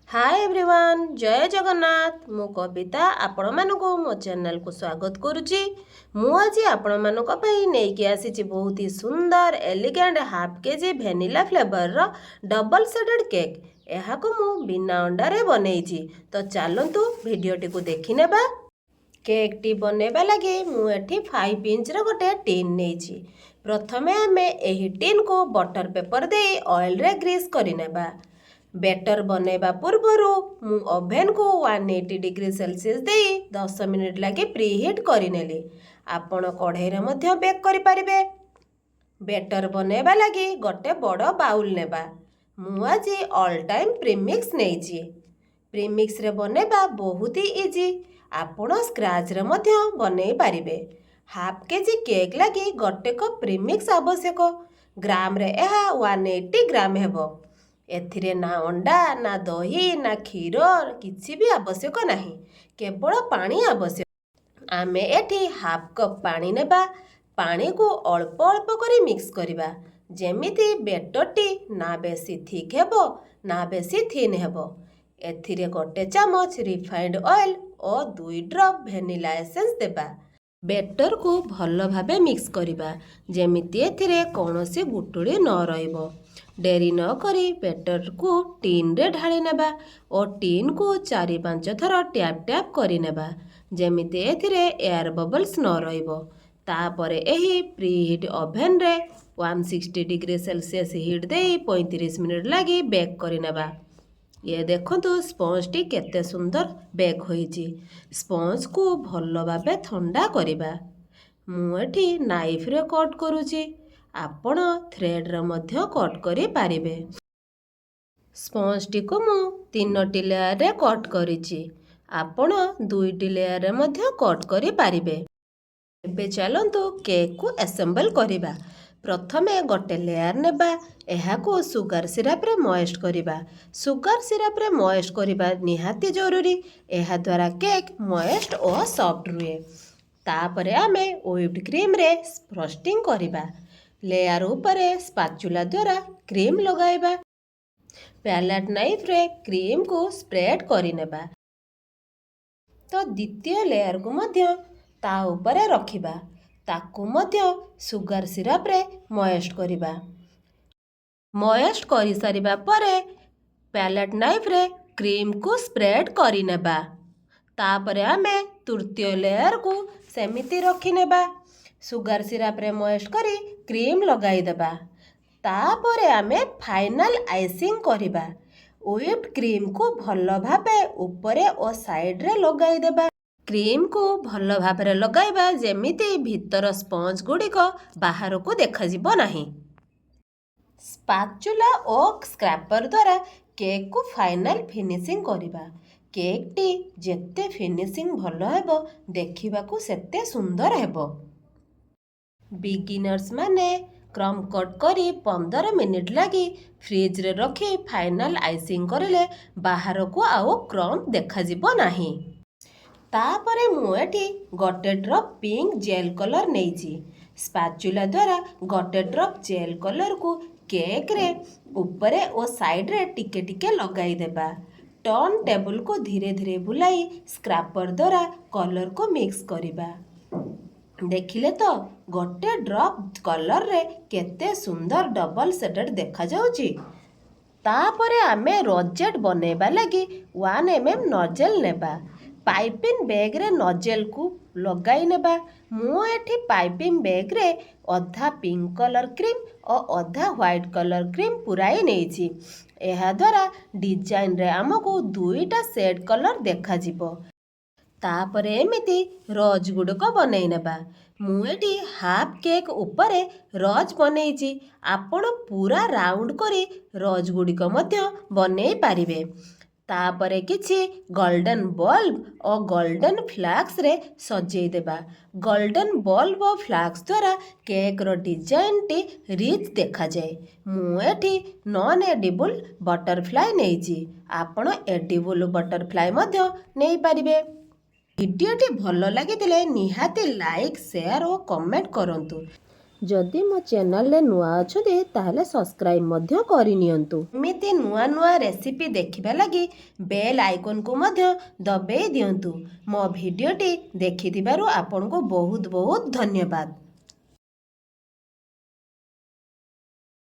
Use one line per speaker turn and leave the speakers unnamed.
Hi everyone जय जगन्नाथ मु कविता आपण मानकु मो चैनल को स्वागत करुच्ची। मु आज आपण मानक पई नेकी आसीची बहुत ही सुंदर elegant half KG vanilla flavour रो डबल सेडेड केक। एहाको मु बिना अंडा रे बनेइची। तो चलंतु वीडियोटी को देखि नेबा। केक टी बनेबा लगे मु एठी 5 इंच रो गोटे टिन नेइची। प्रथमे आमे एही टिन को बटर पेपर दे ऑयल रे ग्रीस करि नेबा। बेटर बनेबा पूर्वरु मु ओभेन को 180 डिग्री सेल्सियस दे 10 मिनिट लगे प्रीहीट करिनेली। आपण कढ़ाई रे मध्य बेक करि परिबे। बेटर बनेबा लगे गोटे बड़ बाउल नेबा। मु आज ऑल टाइम प्रीमिक्स नेइची। प्रीमिक्स रे बनेबा बहुत ही इजी। आपण स्क्रैच रे मध्य बनै परिबे। हाफ केजी केक लगे गोटे कप प्रीमिक्स आवश्यक। ग्राम रे एहा 180 ग्राम हेबो। एथिरे ना अंडा ना दही ना क्षीर किछि भी आवश्यक नाही, केवल पानी आवश्यक। आमे एठी हाफ कप पानी नेबा। पानी को अल्प अल्प करी मिक्स करिबा, जेमिति बेटरटी ना बेसी थिक हेबो ना बेसी थिन हेबो। एथिरे गोटे चामच रिफाइंड ऑयल और 2 ड्रॉप वेनिला एसेंस देबा। बेटर को भल भाबे मिक्स करिबा, जेमिति एथिरे कोनोसी गुटुड़ी न रहिबो। डेरी न करी बेटर को टीन रे ढाली नेबा और टीन को 4-5 थर टैप टैप करि नेबा, जेमिति एथिरे एयर बबल्स न रहिबो। तापरे एही प्रीहीट ओभेन रे 160 डिग्री सेल्सियस हीट दे 35 मिनिट लगी बेक करि नेबा। ये देखंतु स्पंज टी केते सुंदर बेक होईची। स्पंज को भल भाबे ठंडा करिबा। मु एठी नाइफ रे कट करूची। आपण थ्रेड रे मध्य कट करि पारिबे। स्पंज टी को मु 3टी लेयर रे कट करिची। आपण 2टी लेयर रे मध्य कट करि पारिबे। एबे चलंतु केक को असेंबल करिबा। प्रथमे गोटे लेयर नेबा। एहा को सुगर सिरप रे मॉइस्ट करिबा। सुगर सिरप रे मॉइस्ट करिबा निहाती जरूरी। एहा द्वारा केक मॉइस्ट और सॉफ्ट रुए। तापरे आमे व्हिप्ड क्रीम रे फ्रस्टिंग करिबा। लेयर ऊपरे स्पाचुला द्वारा क्रीम लगाइबा। पैलेट नाइफ रे क्रीम को स्प्रेड करि नेबा। तो द्वितीय लेयर को मध्य ता ऊपरे रखिबा। ताकू मध्य सुगर सिरप रे मॉइस्ट करिबा। मॉइस्ट करि सारिबा परे पैलेट नाइफ रे क्रीम को स्प्रेड करि नेबा। तापरे आमे तृतीय लेयर को सेमिति रखि नेबा। सुगर सिरप रे मॉइस्ट करी क्रीम लगाई देबा। तापरे आमे फाइनल आइसिंग करिबा। व्हिप्ड क्रीम को भल भाबे ऊपरे और साइड रे लगाई देबा। क्रीम को भल भाबरे लगाइबा, जेमिति भीतर स्पंज गुडी को बाहर को देखा जिवो नाही। स्पाचुला और स्क्रैपर द्वारा केक को फाइनल फिनिशिंग करिबा। केक टी जेते फिनिशिंग भल हेबो देखिबाकू सेते सुंदर हेबो। बिगिनर्स माने क्रम कट करी 15 मिनिट लगी फ्रिज रे रखी फाइनल आइसिंग करिले बाहर को आओ क्रम देखा जिवो नाही। तापरे मु एठी गोटे drop pink jail colour नेइची। Spatula द्वारा गोटे ड्रॉप जेल कलर को केक रे ऊपरे और साइड रे टिके टिके लगाई देबा। टर्न टेबल को धीरे धीरे बुलाई स्क्रैपर द्वारा कलर को मिक्स करिबा। देखिले तो गोटे ड्रॉप कलर रे केते सुंदर डबल सेडेड देखा जाउची। तापरे आमे रोजेट बनेबा लगी 1 mm नोजल नेबा। पाइपिंग बैग रे नोजल को लगाई नेबा। मु एठी पाइपिंग बैग रे अधा पिंक कलर क्रीम और अधा व्हाइट कलर क्रीम पुराई नेइची। एहा द्वारा डिजाइन रे हमको 2टा सेड कलर देखा जिवो। तापरे एमिति रोज गुडक बनै नेबा। मु एठी हाफ केक ऊपरे रोज बनेइची। आपण पूरा राउंड करी रोज गुडिक मध्य बनै पारिबे। तापरे किछि गोल्डन बल्ब और गोल्डन फ्लैक्स रे सजेई देबा। गोल्डन बल्ब और फ्लैक्स द्वारा केक रो डिजाइन टी रिच देखा जाए। मु एठी नॉन एडिबल बटरफ्लाई नेइची। आपण एडिबल बटरफ्लाई मध्य नेई पारिबे। वीडियोटी भल लगी निहाती लाइक शेयर और कमेंट करंतु। ଯଦି ମୋ ଚ୍ୟାନେଲରେ ନୂଆ ଅଛନ୍ତି ତାହେଲେ ସବସ୍କ୍ରାଇବ୍ ମଧ୍ୟ କରିନିଅନ୍ତୁ। ଏମିତି ନୂଆ ନୂଆ ରେସିପି ଦେଖିବା ଲାଗି ବେଲ୍ ଆଇକନ୍କୁ ମଧ୍ୟ ଦବେଇ ଦିଅନ୍ତୁ। ମୋ ଭିଡ଼ିଓଟି ଦେଖିଥିବାରୁ ଆପଣଙ୍କୁ ବହୁତ ବହୁତ ଧନ୍ୟବାଦ।